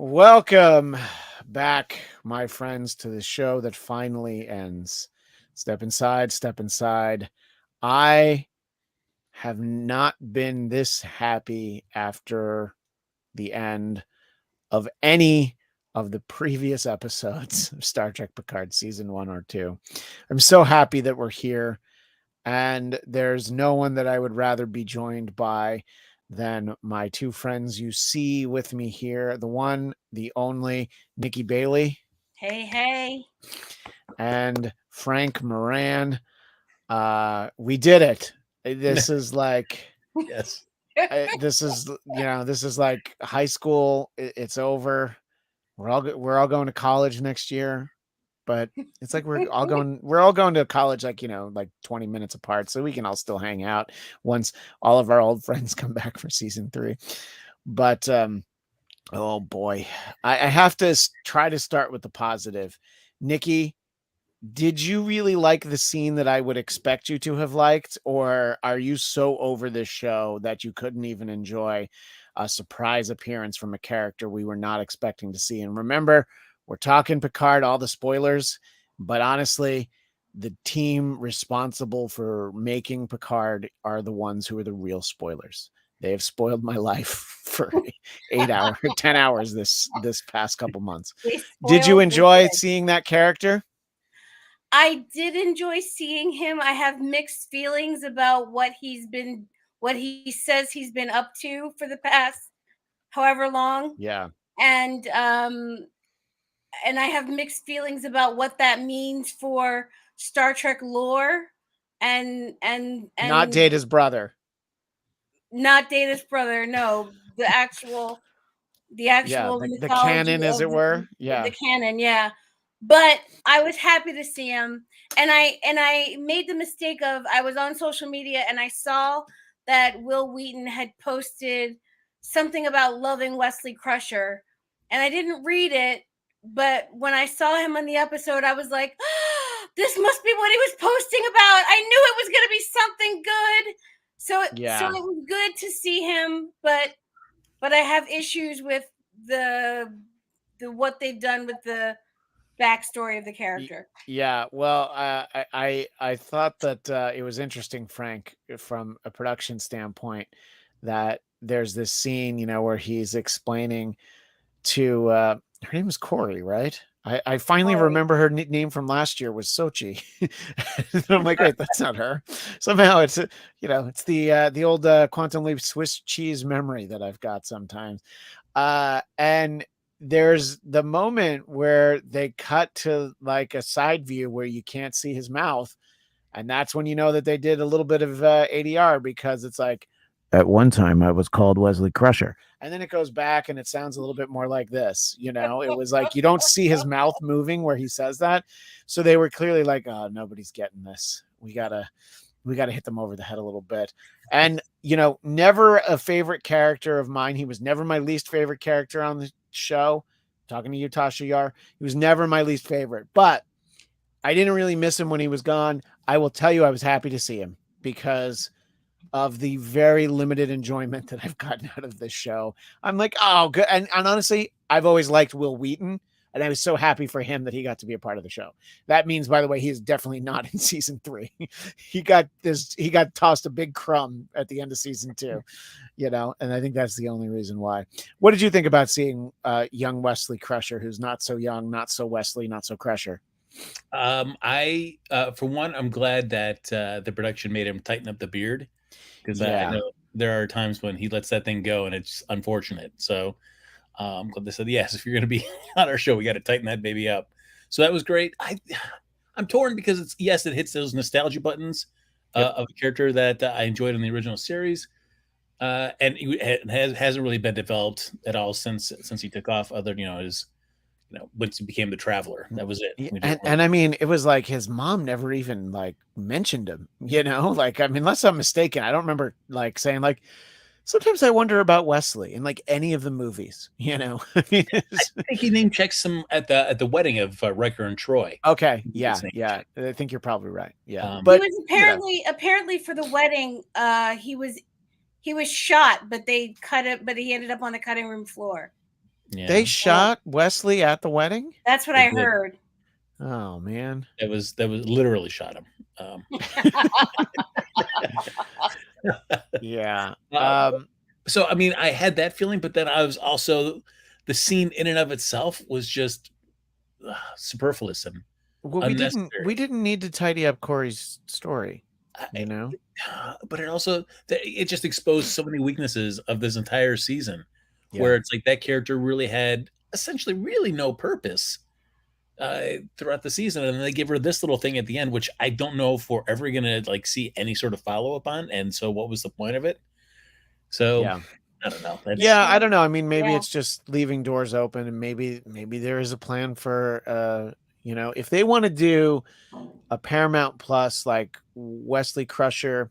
Welcome back, my friends, to the show that finally ends. Step inside, step inside. I have not been this happy after the end of any of the previous episodes of Star Trek Picard season 1 or 2. I'm so happy that we're here, and there's no one that I would rather be joined by than my two friends you see with me here. The one, the only, Nikki Bailey. Hey, hey. And Frank Moran. We did it. This is like Yes. this is like high school. It's over. We're all going to college next year, but it's like we're all going to college like, like 20 minutes apart, so we can all still hang out once all of our old friends come back for season 3. But oh boy, I have to try to start with the positive. Nikki, did you really like the scene that I would expect you to have liked, or are you so over this show that you couldn't even enjoy a surprise appearance from a character we were not expecting to see? And remember, we're talking Picard, all the spoilers, but honestly, the team responsible for making Picard are the ones who are the real spoilers. They have spoiled my life for 8 hours, 10 hours this past couple months. Did you enjoy seeing that character? I did enjoy seeing him. I have mixed feelings about what he says he's been up to for the past however long. Yeah. And I have mixed feelings about what that means for Star Trek lore and not Data's brother. Not Data's brother, no. The actual the canon, as it were. The canon, yeah. But I was happy to see him, and I made the mistake of, I was on social media and I saw that Will Wheaton had posted something about loving Wesley Crusher, and I didn't read it, but when I saw him on the episode, I was like, oh, this must be what he was posting about. I knew it was going to be something good. So it was good to see him, but I have issues with the what they've done with the backstory of the character. Yeah, well, I thought that it was interesting, Frank, from a production standpoint, that there's this scene, where he's explaining to her name is Corey, right? I finally remember her name from last year was Sochi. I'm like, wait, that's not her. Somehow it's it's the old Quantum Leap Swiss cheese memory that I've got sometimes. And there's the moment where they cut to like a side view where you can't see his mouth, and that's when you know that they did a little bit of ADR, because it's like, at one time I was called Wesley Crusher. And then it goes back and it sounds a little bit more like this. It was like, you don't see his mouth moving where he says that. So they were clearly like, oh, nobody's getting this. We gotta hit them over the head a little bit. And, never a favorite character of mine. He was never my least favorite character on the show. Talking to you, Tasha Yar. He was never my least favorite, but I didn't really miss him when he was gone. I will tell you, I was happy to see him because of the very limited enjoyment that I've gotten out of this show. I'm like, oh, good. And honestly, I've always liked Will Wheaton, and I was so happy for him that he got to be a part of the show. That means, by the way, he is definitely not in season 3. He got tossed a big crumb at the end of season 2, and I think that's the only reason why. What did you think about seeing young Wesley Crusher, who's not so young, not so Wesley, not so Crusher? I for one, I'm glad that the production made him tighten up the beard, because I know there are times when he lets that thing go and it's unfortunate. So I'm glad they said, yes, if you're going to be on our show, we got to tighten that baby up. So that was great. I'm torn because it hits those nostalgia buttons of a character that I enjoyed in the original series, and it hasn't really been developed at all since he took off. Other his. Once he became the Traveler, that was it. And I mean, it was like his mom never even like mentioned him, like, I mean, unless I'm mistaken, I don't remember like saying like, sometimes I wonder about Wesley in like any of the movies, I mean, I think he name checks him at the wedding of Riker and Troy. Okay. Yeah. I think you're probably right. Yeah. But he was apparently for the wedding, he was shot, but they cut it, but he ended up on the cutting room floor. Yeah, They shot Wesley at the wedding? That's what they I did. heard. Oh man. That was literally shot him. Yeah. So I mean, I had that feeling, but then I was also the scene in and of itself was just superfluous and Well, unnecessary. we didn't need to tidy up Corey's story, you I- know? but it also it just exposed so many weaknesses of this entire season, Yeah. where it's like that character really had essentially really no purpose throughout the season, and then they give her this little thing at the end, which I don't know if we're ever gonna like see any sort of follow up on. And so, what was the point of it? So, Yeah. I don't know. That's, Yeah, I don't know. I mean, maybe Yeah. it's just leaving doors open, and maybe there is a plan for you know, if they want to do a Paramount Plus like Wesley Crusher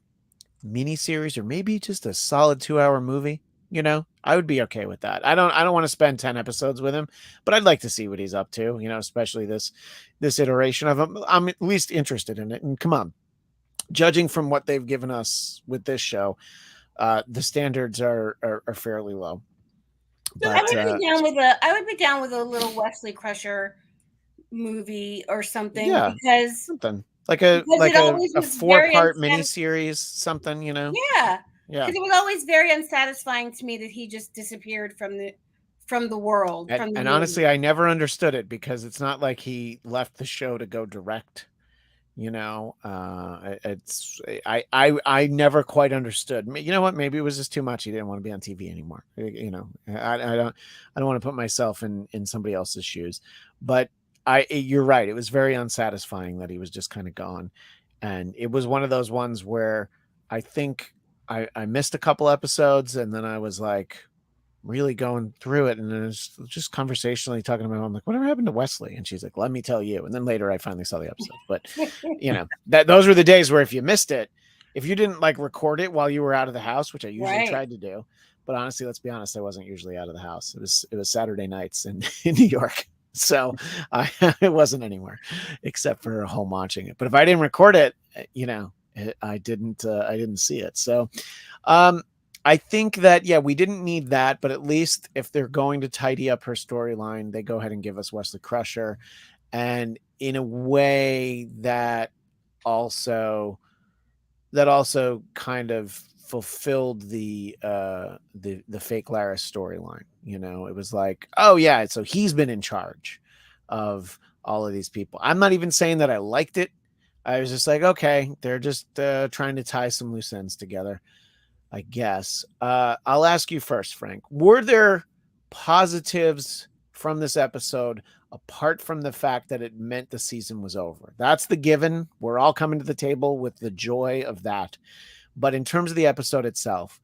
miniseries, or maybe just a solid 2-hour movie, you know, I would be okay with that. I don't want to spend 10 episodes with him, but I'd like to see what he's up to, you know, especially this iteration of him. I'm at least interested in it. And come on, judging from what they've given us with this show, the standards are fairly low. I But would be down with a little Wesley Crusher movie or something, yeah, because something like a because it always a was very 4-part unsatis- miniseries, something, you know. Yeah, Yeah. because it was always very unsatisfying to me that he just disappeared from the world. And, honestly, I never understood it, because it's not like he left the show to go direct. You know, I never quite understood. You know what? Maybe it was just too much. He didn't want to be on TV anymore. You know, I don't want to put myself in somebody else's shoes, but you're right. It was very unsatisfying that he was just kind of gone. And it was one of those ones where I think I missed a couple episodes, and then I was like really going through it, and then it's just conversationally talking about, I'm like, whatever happened to Wesley? And she's like, let me tell you. And then later I finally saw the episode. But you know, those were the days where if you missed it, if you didn't like record it while you were out of the house, which I usually tried to do, but honestly, let's be honest, I wasn't usually out of the house. It was Saturday nights in New York. So it wasn't anywhere except for home watching it. But if I didn't record it, you know, I didn't see it. So I think that, yeah, we didn't need that, but at least if they're going to tidy up her storyline, they go ahead and give us Wesley Crusher, and in a way that also kind of fulfilled the fake Laris storyline. You know, it was like, oh yeah, so he's been in charge of all of these people. I'm not even saying that I liked it. I was just like, okay, they're just trying to tie some loose ends together, I guess. I'll ask you first, Frank. Were there positives from this episode apart from the fact that it meant the season was over? That's the given. We're all coming to the table with the joy of that. But in terms of the episode itself,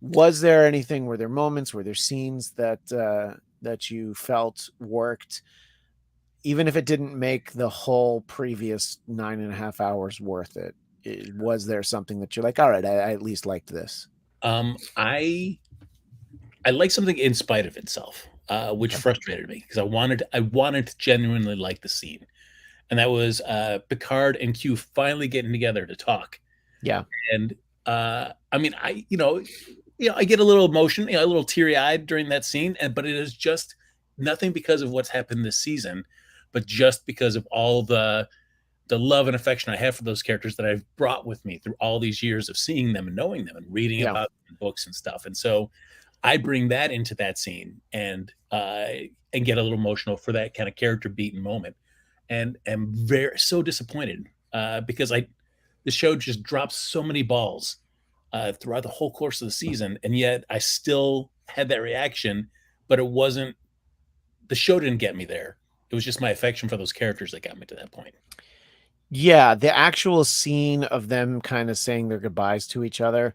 was there anything? Were there moments? Were there scenes that you felt worked, even if it didn't make the whole previous 9.5 hours worth it? Was there something that you're like, all right, I at least liked this? I like something in spite of itself, which frustrated me, because I wanted to genuinely like the scene, and that was Picard and Q finally getting together to talk. Yeah, and I mean, I get a little emotion, a little teary eyed during that scene, but it is just nothing because of what's happened this season, but just because of all the love and affection I have for those characters that I've brought with me through all these years of seeing them and knowing them and reading about them in books and stuff. And so I bring that into that scene and get a little emotional for that kind of character beat and moment, and am so disappointed because the show just drops so many balls throughout the whole course of the season, and yet I still had that reaction, but the show didn't get me there. It was just my affection for those characters that got me to that point. Yeah, the actual scene of them kind of saying their goodbyes to each other.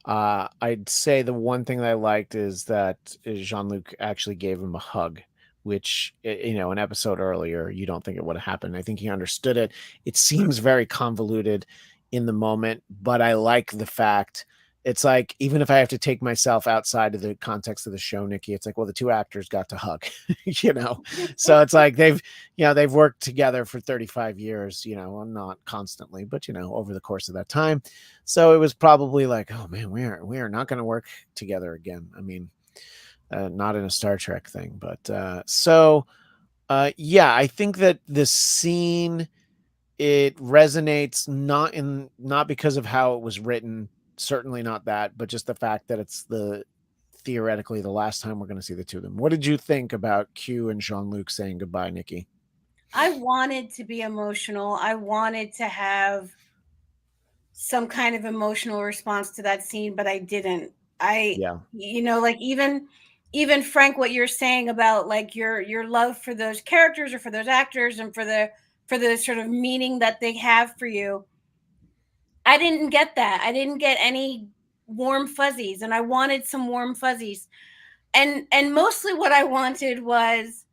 I'd say the one thing that I liked is that Jean-Luc actually gave him a hug, which, you know, an episode earlier, you don't think it would have happened. I think he understood it. It seems very convoluted in the moment, but I like the fact it's like, even if I have to take myself outside of the context of the show, Nikki, it's like, well, the two actors got to hug, you know? So it's like they've worked together for 35 years, you know, not constantly, but, you know, over the course of that time. So it was probably like, oh man, we are not going to work together again. I mean, not in a Star Trek thing. But yeah, I think that the scene, it resonates not because of how it was written, certainly not that, but just the fact that it's theoretically the last time we're going to see the two of them. What did you think about Q and Jean-Luc saying goodbye, Nikki? I wanted to be emotional. I wanted to have some kind of emotional response to that scene, but I didn't. Yeah. Like even Frank, what you're saying about like your love for those characters or for those actors and for the sort of meaning that they have for you. I didn't get that. I didn't get any warm fuzzies, and I wanted some warm fuzzies. And mostly what I wanted was,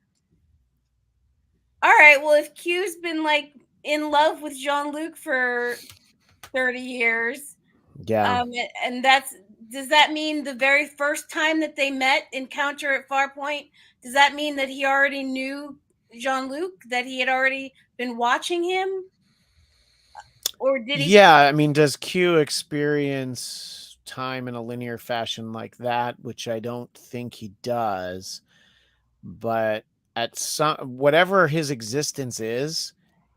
all right, well, if Q's been like in love with Jean-Luc for 30 years, Yeah. and does that mean the very first time that they met, encounter at Farpoint, does that mean that he already knew Jean-Luc, that he had already been watching him? Or did he? Yeah, I mean, does Q experience time in a linear fashion like that? Which I don't think he does. But at some whatever his existence is,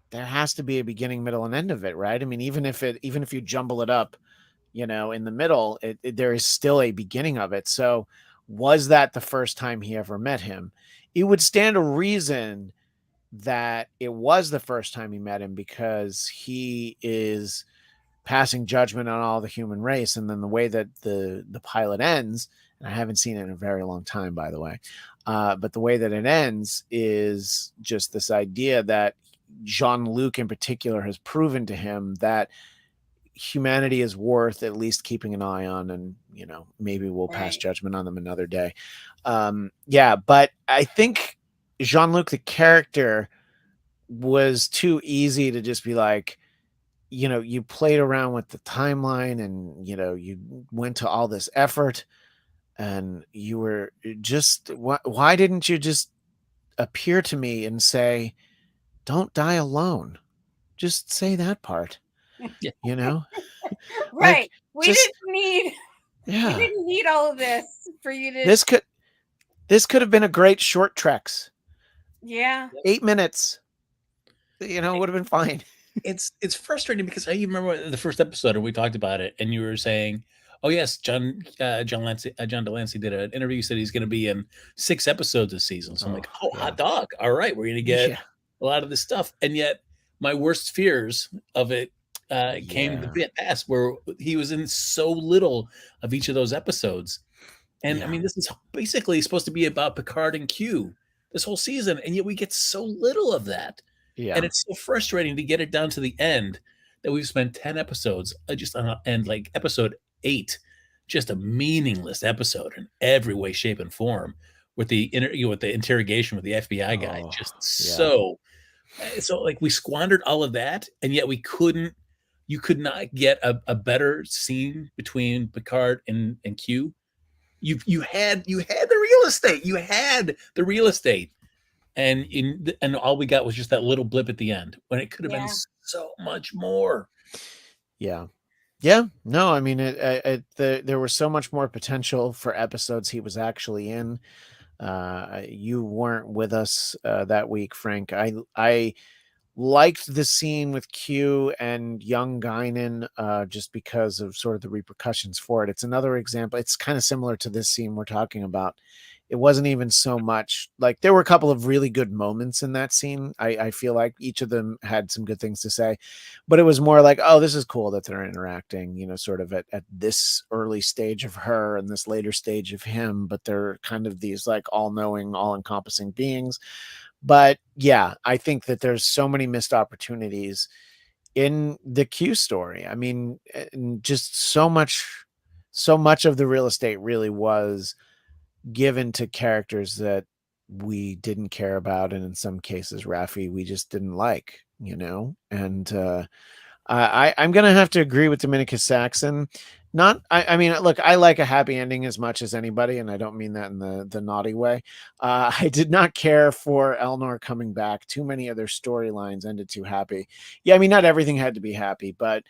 there has to be a beginning, middle, and end of it, right? I mean, even if you jumble it up, in the middle, there is still a beginning of it. So, was that the first time he ever met him? It would stand to reason that it was the first time he met him, because he is passing judgment on all the human race. And then the way that the pilot ends, and I haven't seen it in a very long time, by the way, but the way that it ends is just this idea that Jean-Luc in particular has proven to him that humanity is worth at least keeping an eye on, and maybe we'll pass judgment on them another day. Yeah, but I think Jean-Luc the character was too easy to just be like, you played around with the timeline, and you went to all this effort, and you were just, why didn't you just appear to me and say, don't die alone? Just say that part. Yeah. Right. Like, we just, didn't need all of this for you to. This could have been a great short Treks. Yeah. 8 minutes. Would have been fine. It's frustrating because I even remember the first episode we talked about it, and you were saying, "Oh yes, John Delancey did an interview. Said he's going to be in 6 episodes this season." So I'm like, "Oh, yeah. hot dog! All right, we're going to get a lot of this stuff." And yet, my worst fears of it came to pass, where he was in so little of each of those episodes. And I mean, this is basically supposed to be about Picard and Q this whole season, and yet we get so little of that. Yeah. And it's so frustrating to get it down to the end that we've spent 10 episodes just on and like episode 8, just a meaningless episode in every way, shape, and form, with the interrogation with the FBI guy. So like we squandered all of that, and yet you could not get a better scene between Picard and Q. You had the real estate. You had the real estate. And all we got was just that little blip at the end, when it could have been so much more. Yeah. No, I mean, there was so much more potential for episodes he was actually in. You weren't with us that week, Frank. I liked the scene with Q and young Guinan, just because of sort of the repercussions for it. It's another example. It's kind of similar to this scene we're talking about. It wasn't even so much like, there were a couple of really good moments in that scene. I feel like each of them had some good things to say, but it was more like, oh, this is cool that they're interacting, sort of at this early stage of her and this later stage of him, but they're kind of these like all-knowing, all-encompassing beings. But yeah, I think that there's so many missed opportunities in the Q story. I mean, just so much of the real estate really was given to characters that we didn't care about, and in some cases Raffi we just didn't like, and I'm gonna have to agree with Dominica Saxon. I mean, look, I like a happy ending as much as anybody, and I don't mean that in the naughty way. I did not care for Elnor coming back. Too many other storylines ended too happy. Yeah, I mean, not everything had to be happy, but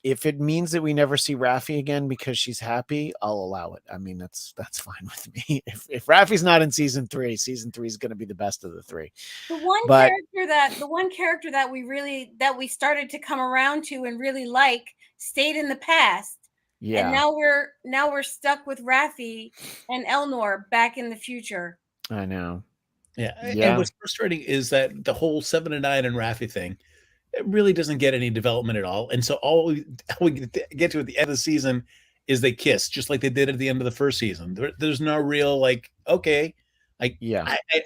if it means that we never see Raffi again because she's happy, I'll allow it. I mean, that's fine with me. If Raffi's not in season 3 is going to be the best of the 3. The one But character that we started to come around to and really like stayed in the past. yeah. And now we're stuck with Raffi and Elnor back in the future. I know. Yeah. And what's frustrating is that the whole 7 and 9 and Raffi thing, it really doesn't get any development at all. And so all we get to at the end of the season is they kiss, just like they did at the end of the first season. There's no real okay. I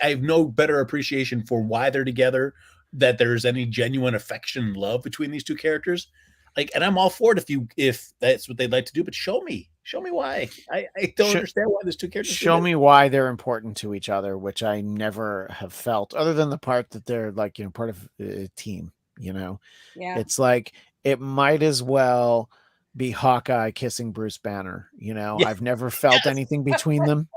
have no better appreciation for why they're together, that there's any genuine affection and love between these two characters. And I'm all for it if that's what they'd like to do, but show me why. I don't understand why there's two characters. Show me why they're important to each other, which I never have felt, other than the part that they're part of a team. It's like it might as well be Hawkeye kissing Bruce Banner. I've never felt anything between them.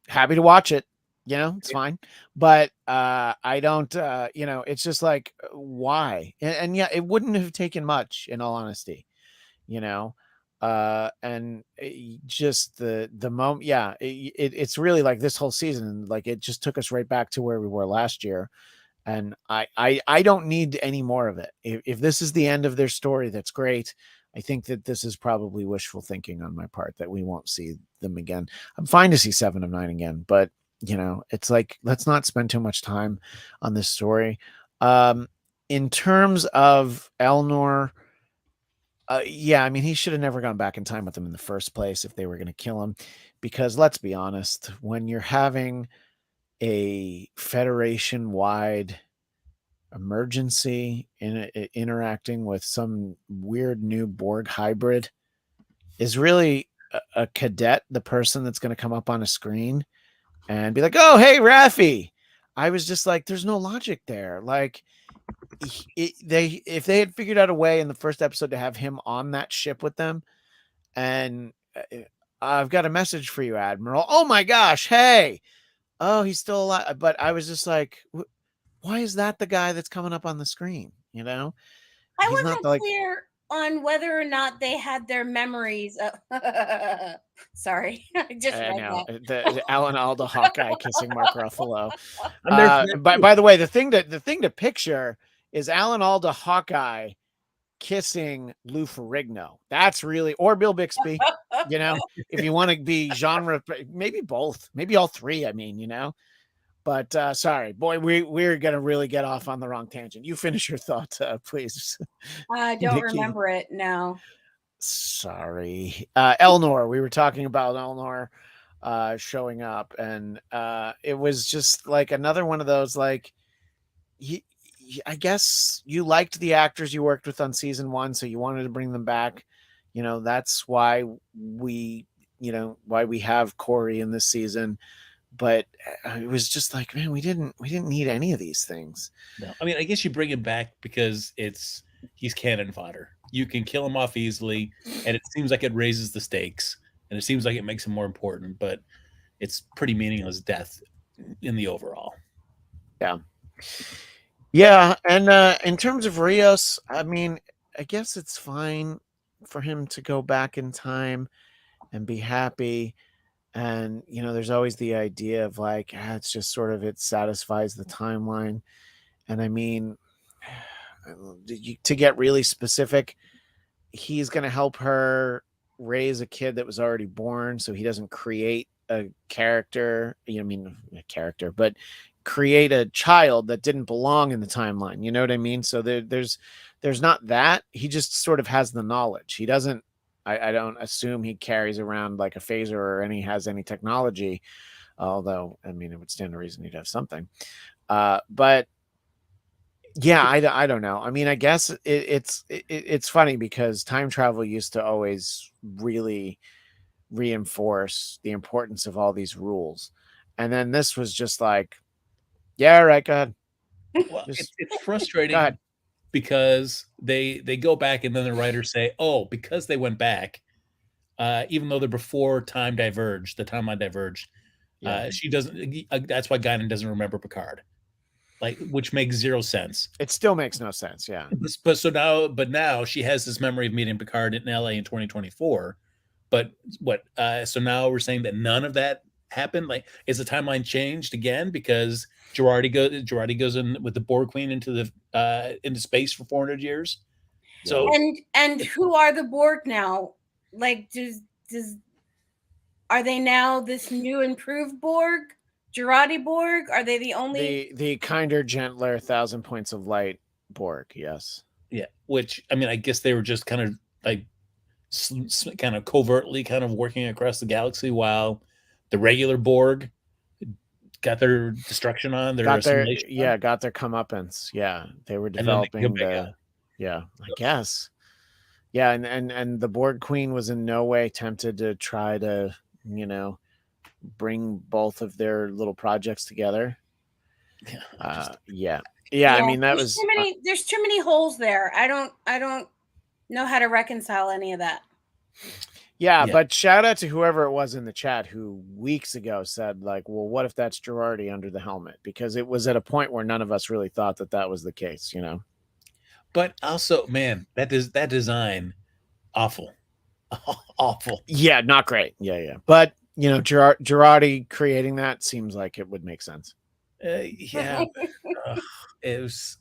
Happy to watch it. It's fine, but I don't. It's just like why? And yeah, it wouldn't have taken much, in all honesty. And just the moment. Yeah, it's really like this whole season. Like it just took us right back to where we were last year. And I don't need any more of it. If this is the end of their story, that's great. I think that this is probably wishful thinking on my part that we won't see them again. I'm fine to see 7 of 9 again, but it's like, let's not spend too much time on this story. In terms of Elnor, yeah, I mean, he should have never gone back in time with them in the first place if they were going to kill him, because let's be honest, when you're having a Federation-wide emergency interacting with some weird new Borg hybrid, is really a cadet the person that's going to come up on a screen and be like, oh, hey, Raffi. I was just like, there's no logic there. Like, if they had figured out a way in the first episode to have him on that ship with them, and I've got a message for you, Admiral. Oh my gosh, hey. Oh, he's still alive. But I was just like, why is that the guy that's coming up on the screen? I wasn't clear on whether or not they had their memories. Sorry, I just read that. The Alan Alda Hawkeye kissing Mark Ruffalo. By the way, the thing to picture is Alan Alda Hawkeye kissing Lou Ferrigno. That's really, or Bill Bixby. If you want to be genre, maybe both, maybe all three. I mean, But sorry, boy, we're gonna really get off on the wrong tangent. You finish your thought, please. I don't remember it now. Sorry, Elnor. We were talking about Elnor showing up, and it was just like another one of those. Like, I guess you liked the actors you worked with on season 1, so you wanted to bring them back. That's why we have Corey in this season. But it was just like, man, we didn't need any of these things. No, I mean, I guess you bring him back because he's cannon fodder. You can kill him off easily, and it seems like it raises the stakes, and it seems like it makes him more important. But it's pretty meaningless death in the overall. Yeah, and in terms of Rios, I mean, I guess it's fine for him to go back in time and be happy. And, there's always the idea of like, it's just sort of, it satisfies the timeline. And I mean, to get really specific, he's going to help her raise a kid that was already born. So he doesn't create a character, but create a child that didn't belong in the timeline. You know what I mean? So there's not that. He just sort of has the knowledge. He doesn't, I don't assume he carries around like a phaser or has any technology, although, I mean, it would stand to reason he'd have something. But yeah, I don't know. I mean, I guess it's funny because time travel used to always really reinforce the importance of all these rules. And then this was just like, yeah, right, go ahead. Well, it's frustrating. Because they go back and then the writers say, oh, because they went back, even though they're before the timeline diverged, she doesn't. That's why Guinan doesn't remember Picard. like, which makes zero sense. It still makes no sense. Yeah. But now she has this memory of meeting Picard in LA in 2024. But what? So now we're saying that none of that happened. Like, is the timeline changed again because Girardi goes in with the Borg Queen into space for 400 years? So and who are the Borg now? Like, are they now this new improved Borg? Girardi Borg? Are they the only the kinder, gentler 1,000 points of light Borg? Yes. Yeah. Which, I mean, I guess they were just kind of like kind of covertly kind of working across the galaxy while the regular Borg got their destruction on, their assimilation. Got their comeuppance. Yeah, they were developing I guess. Yeah, and the Borg Queen was in no way tempted to try to, bring both of their little projects together. Yeah. I mean, that was there's too many holes there. I don't know how to reconcile any of that. Yeah, but shout out to whoever it was in the chat who weeks ago said, like, well, what if that's Girardi under the helmet? Because it was at a point where none of us really thought that was the case, But also, man, that design, awful. Awful. Yeah, not great. Yeah. But, Girardi creating that seems like it would make sense. It was,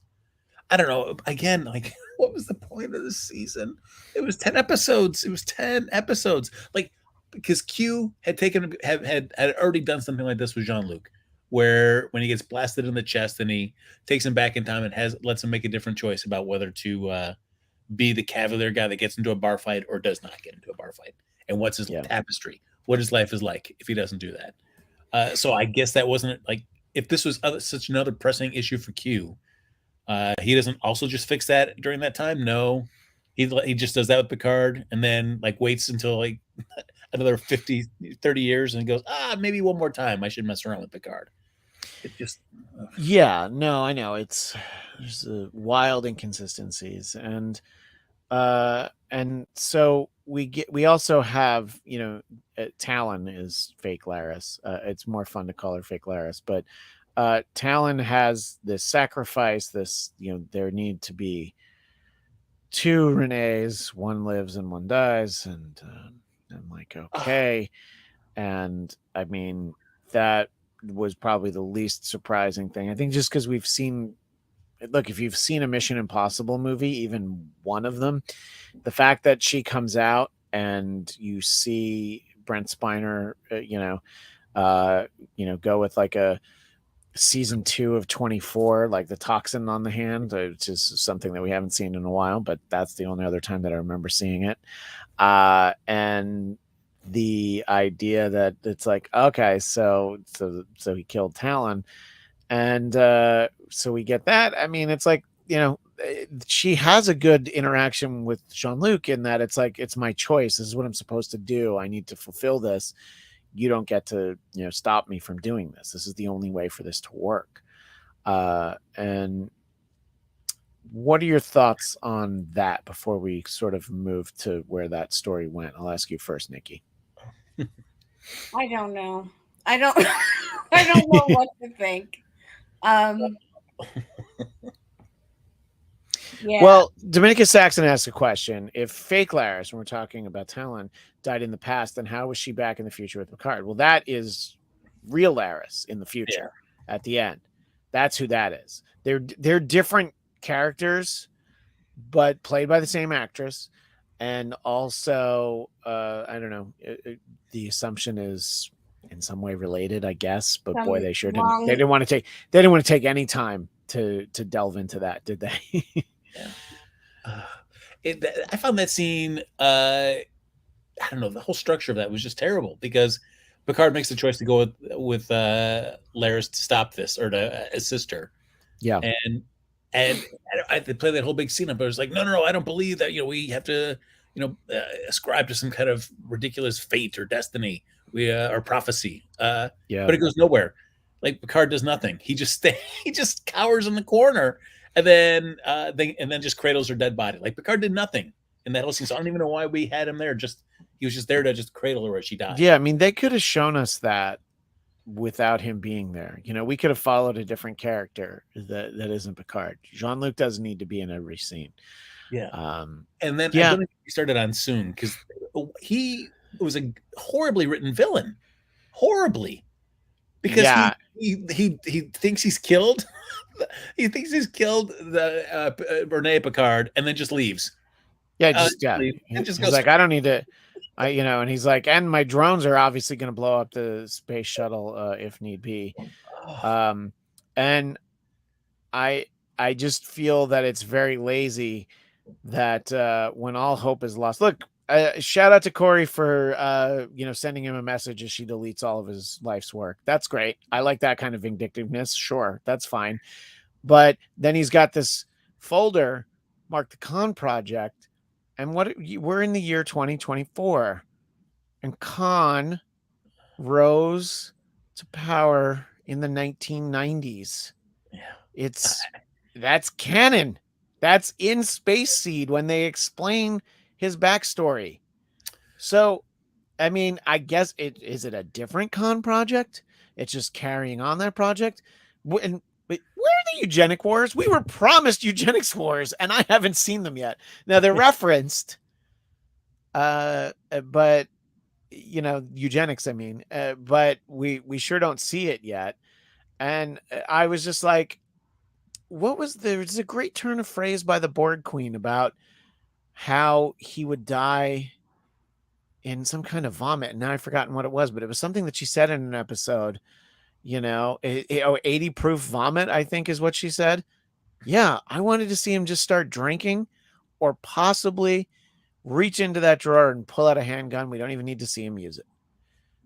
I don't know. Again, like, what was the point of this season? It was 10 episodes. Like, because Q had already done something like this with Jean-Luc, where when he gets blasted in the chest and he takes him back in time and lets him make a different choice about whether to be the cavalier guy that gets into a bar fight or does not get into a bar fight, and what's his tapestry, what his life is like if he doesn't do that. So I guess that wasn't like, if this was such another pressing issue for Q, he doesn't also just fix that during that time. No, he just does that with Picard and then like waits until like another 30 years and goes, maybe one more time I should mess around with Picard. It just I know there's wild inconsistencies, and so we also have, Talon is fake Laris. It's more fun to call her fake Laris, but Talon has this sacrifice, this, there need to be 2 Renees, one lives and one dies, and I'm like, okay. And I mean, that was probably the least surprising thing, I think, just because we've seen, look, if you've seen a Mission Impossible movie, even one of them, the fact that she comes out and you see Brent Spiner, go with like a season 2 of 24, like the toxin on the hand, which is something that we haven't seen in a while, but that's the only other time that I remember seeing it. And the idea that it's like, okay, so he killed Talon, and so we get that. I mean, it's like, she has a good interaction with Jean-Luc in that it's like, it's my choice, this is what I'm supposed to do, I need to fulfill this, you don't get to stop me from doing this is the only way for this to work. And what are your thoughts on that before we sort of move to where that story went? I'll ask you first, Nikki. I don't know. I don't know what to think. Well, Dominica Saxon asked a question. If fake Laris, when we're talking about Talon, died in the past, then how was she back in the future with Picard? Well, that is real Laris in the future at the end. That's who that is. They're different characters, but played by the same actress. And also, I don't know, the assumption is in some way related, I guess. But boy, they sure didn't. They didn't want to take any time to delve into that, did they? I found that scene, I don't know, the whole structure of that was just terrible, because Picard makes the choice to go with Laris to stop this, or to assist her. Yeah. And I play that whole big scene up, but it was like, no, I don't believe that, we have to, ascribe to some kind of ridiculous fate or destiny, or prophecy. But it goes nowhere. Like, Picard does nothing. He just cowers in the corner, and then just cradles her dead body. Like, Picard did nothing in that whole scene. So I don't even know why we had him there. He was just there to just cradle her as she died. Yeah, I mean, they could have shown us that without him being there. You know, we could have followed a different character that isn't Picard. Jean-Luc doesn't need to be in every scene. Yeah. Um, And then I yeah, don't think we started on soon because he was a horribly written villain. Horribly. Because yeah, he thinks he's killed. He thinks he's killed the Rene Picard and then just leaves. yeah, just And just he's goes, like, I don't need to. And he's like, and my drones are obviously going to blow up the space shuttle if need be. And I just feel that it's very lazy that when all hope is lost. Look, shout out to Corey for sending him a message as she deletes all of his life's work. That's great. I like that kind of vindictiveness. Sure, that's fine. But then he's got this folder marked the Khan Project, and we're in the year 2024, and Khan rose to power in the 1990s. yeah. That's canon. That's in Space Seed when they explain his backstory. So, I mean, I guess is it a different Khan project? It's just carrying on that project. And where are the eugenic wars? We were promised eugenics wars, and I haven't seen them yet. Now they're referenced, but eugenics. I mean, but we sure don't see it yet. And I was just like, there's a great turn of phrase by the Borg Queen about how he would die in some kind of vomit. And now I've forgotten what it was, but it was something that she said in an episode, 80 proof vomit, I think is what she said. Yeah. I wanted to see him just start drinking or possibly reach into that drawer and pull out a handgun. We don't even need to see him use it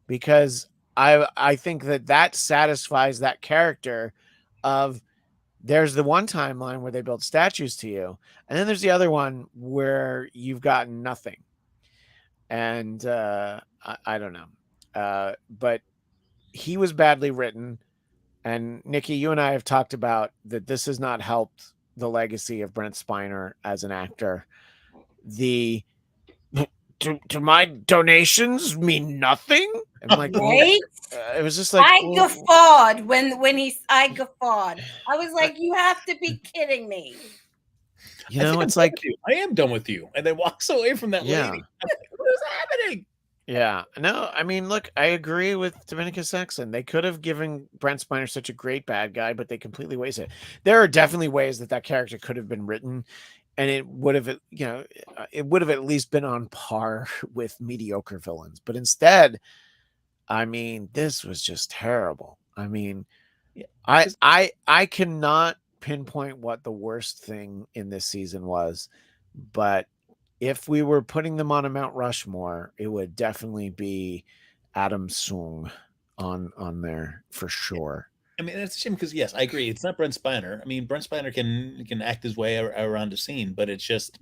because I think that satisfies that character of, there's the one timeline where they build statues to you, and then there's the other one where you've gotten nothing. And I don't know. But he was badly written. And Nikki, you and I have talked about that this has not helped the legacy of Brent Spiner as an actor. To my donations mean nothing. I'm like, right? It was just like I guffawed when I guffawed. I was like, you have to be kidding me. It's like, I am done with you, and then walks away from that lady. I'm like, what is happening? Yeah, no, I mean, look, I agree with Dominicus Saxon. They could have given Brent Spiner such a great bad guy, but they completely wasted it. There are definitely ways that character could have been written, and it would have, it would have at least been on par with mediocre villains. But instead, I mean, this was just terrible. I mean, I cannot pinpoint what the worst thing in this season was, but if we were putting them on a Mount Rushmore, it would definitely be Adam Sung on there for sure. I mean, that's a shame because yes, I agree. It's not Brent Spiner. I mean, Brent Spiner can act his way around a scene, but it's just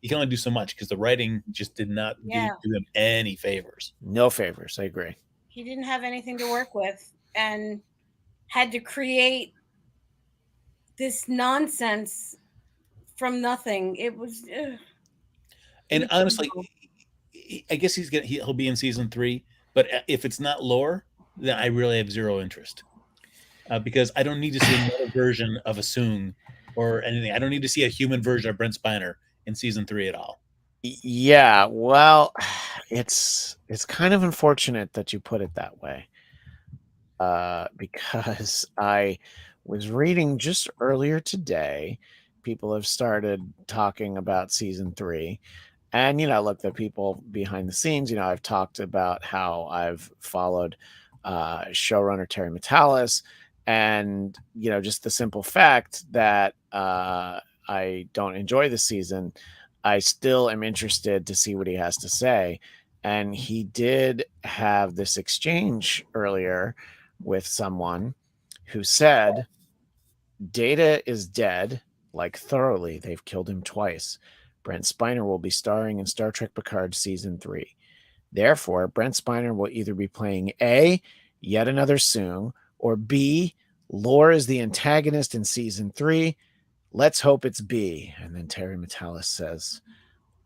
he can only do so much because the writing just did not do him any favors. No favors. I agree. He didn't have anything to work with and had to create this nonsense from nothing. It was. And honestly, I guess he'll be in season 3. But if it's not lore, then I really have zero interest because I don't need to see another version of a Sung or anything. I don't need to see a human version of Brent Spiner in season 3 at all. Yeah, well, it's kind of unfortunate that you put it that way, because I was reading just earlier today. People have started talking about season 3. And, look, the people behind the scenes, I've talked about how I've followed showrunner Terry Matalas and, just the simple fact that I don't enjoy the season. I still am interested to see what he has to say. And he did have this exchange earlier with someone who said, Data is dead, like thoroughly. They've killed him twice. Brent Spiner will be starring in Star Trek Picard Season 3. Therefore, Brent Spiner will either be playing A, yet another Sung, or B, Lore is the antagonist in Season 3. Let's hope it's B. And then Terry Matalas says,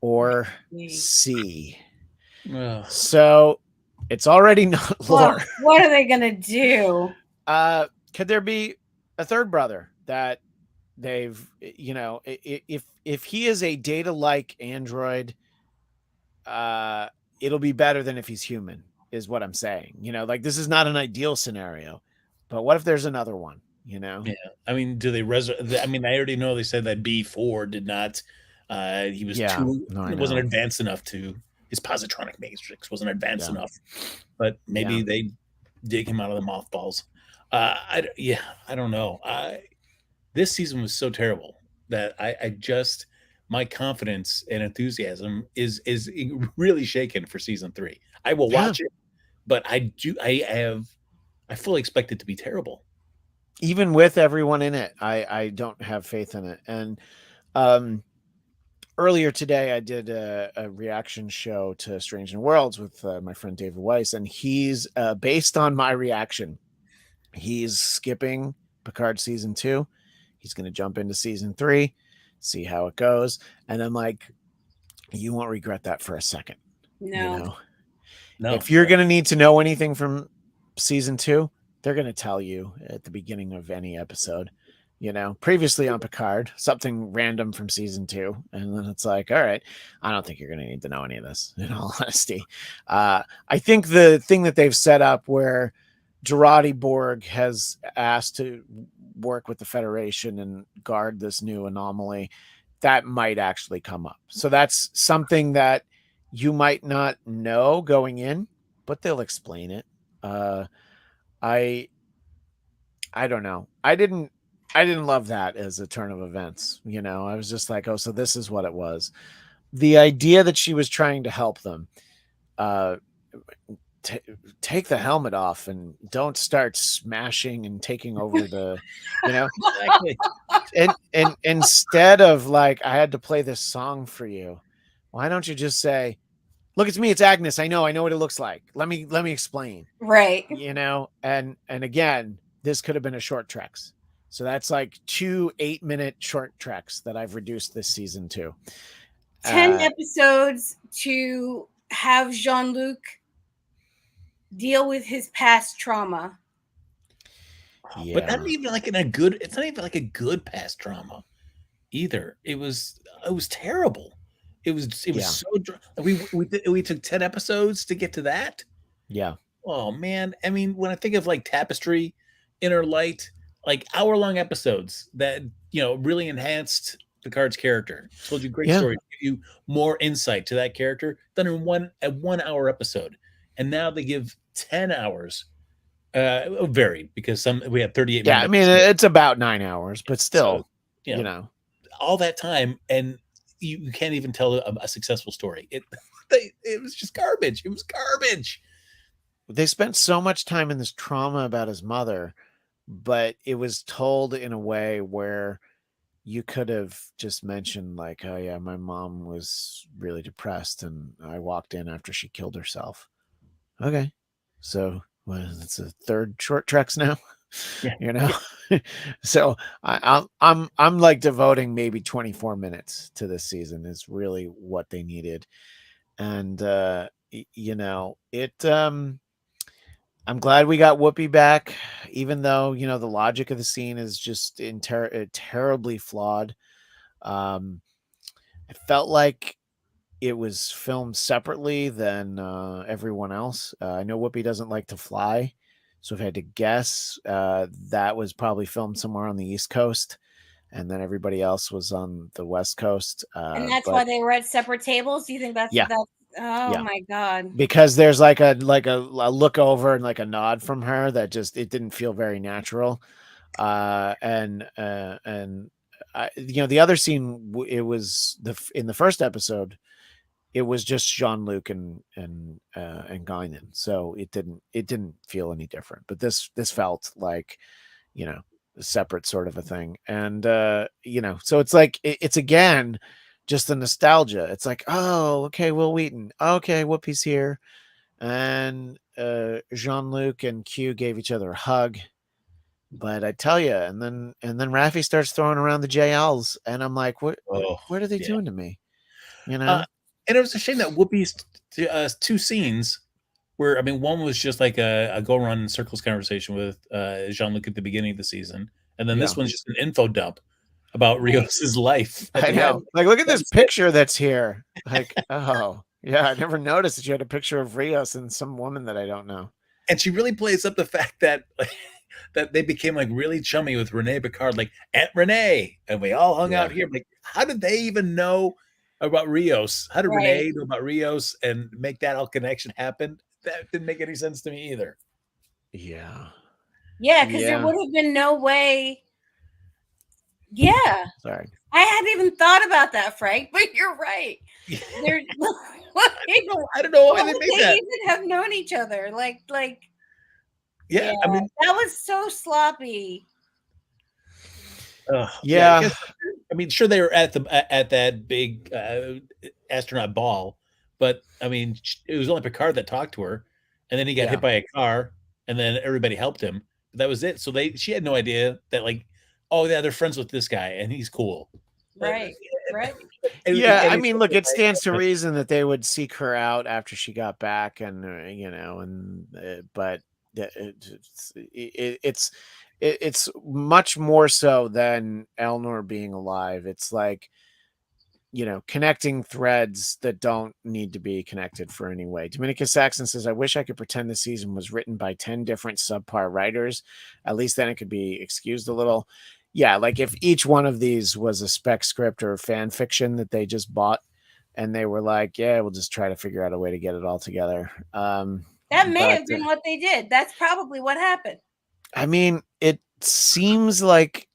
or C. Ugh. So It's already not Well, lore. what are they gonna do? Could there be a third brother that they've, you know, if he is a data-like android, it'll be better than if he's human, is what I'm saying. You know, like this is not an ideal scenario, but what if there's another one? You know? Yeah. I mean, do they I mean, I already know they said that B4 did not. He was Yeah. too. No, I It wasn't know. advanced enough to. His positronic matrix wasn't advanced Yeah. enough. But maybe Yeah. they dig him out of the mothballs. I don't know. This season was so terrible that I just my confidence and enthusiasm is really shaken for season 3. I will Yeah. watch it, but I fully expect it to be terrible. Even with everyone in it, I don't have faith in it. And earlier today, I did a reaction show to Strange New Worlds with my friend David Weiss, and he's based on my reaction. He's skipping Picard season 2. He's going to jump into season 3, see how it goes, and I'm like, you won't regret that for a second. No. You know, No, if you're going to need to know anything from season 2, they're going to tell you at the beginning of any episode. You know, previously on Picard, something random from season 2, and then it's like, all right, I don't think you're going to need to know any of this. In all honesty, I think the thing that they've set up where Gerardi Borg has asked to work with the Federation and guard this new anomaly, that might actually come up. So that's something that you might not know going in, but they'll explain it. I don't know. I didn't love that as a turn of events. You know, I was just like, oh, so this is what it was. The idea that she was trying to help them. Take the helmet off and don't start smashing and taking over the, you know, exactly. and instead of like, I had to play this song for you. Why don't you just say, look, it's me, it's Agnes. I know what it looks like. Let me explain. Right. You know, and again, this could have been a short treks. So that's like 2 8-minute short treks that I've reduced this season to. 10 episodes to have Jean-Luc deal with his past trauma. Yeah. But not even like it's not even like a good past trauma either. It was terrible. It was so we took 10 episodes to get to that. Yeah. Oh man. I mean, when I think of like Tapestry, Inner Light, like hour-long episodes that, you know, really enhanced Picard's character, told you great stories, give you more insight to that character, done in a 1 hour episode. And now they give 10 hours. Varied because we had 38 minutes. Yeah, I mean, it's about 9 hours, but still, so, you know, all that time, and you can't even tell a successful story. It was just garbage. It was garbage. They spent so much time in this trauma about his mother, but it was told in a way where you could have just mentioned like, oh yeah, my mom was really depressed and I walked in after she killed herself. Okay. So it's a third short treks now. Yeah. You know. So I'm like devoting maybe 24 minutes to this season is really what they needed. And you know, I'm glad we got Whoopi back, even though, you know, the logic of the scene is just terribly flawed. It felt like it was filmed separately than everyone else. I know Whoopi doesn't like to fly, so if I had to guess, that was probably filmed somewhere on the East Coast, and then everybody else was on the West Coast. And that's why they were at separate tables. Do you think that's yeah? Oh my God. Because there's like a look over and like a nod from her that just, it didn't feel very natural. And you know, the other scene, it was in the first episode, it was just Jean-Luc and Guinan. So it didn't feel any different, but this felt like, you know, a separate sort of a thing. And you know, so it's like, it's again, just the nostalgia. It's like, oh, okay, Will Wheaton. Okay, Whoopi's here. And Jean-Luc and Q gave each other a hug. But I tell you, and then Raffi starts throwing around the JLs, and I'm like, what are they doing to me? You know? And it was a shame that Whoopi's 2 scenes where I mean, one was just like a go around in circles conversation with Jean-Luc at the beginning of the season, and then Yeah. this one's just an info dump about Rios's life at I the know. end. Like, look at this That's it. picture that's here. Like, oh, yeah, I never noticed that you had a picture of Rios and some woman that I don't know. And she really plays up the fact that that they became like really chummy with Renee Picard, like Aunt Renee, and we all hung out here. Like, how did they even know about Rios? How did Renee know about Rios and make that all connection happen? That didn't make any sense to me either. Yeah. Yeah, because there would have been no way. Yeah. Sorry. I hadn't even thought about that, Frank, but you're right. There's I don't know why they made that. Even have known each other. Like yeah, I mean, that was so sloppy. Yeah. I mean, sure, they were at that big astronaut ball, but I mean, it was only Picard that talked to her, and then he got hit by a car, and then everybody helped him. But that was it. So she had no idea that, like, oh yeah, they're friends with this guy, and he's cool. Right. Right. Yeah, I mean, look, it stands to reason that they would seek her out after she got back, and but it's much more so than Elnor being alive. It's like, connecting threads that don't need to be connected for any way. Dominica Saxon says, I wish I could pretend the season was written by 10 different subpar writers. At least then it could be excused a little. Yeah, like if each one of these was a spec script or fan fiction that they just bought and they were like, yeah, we'll just try to figure out a way to get it all together. That may have been what they did. That's probably what happened. I mean, it seems like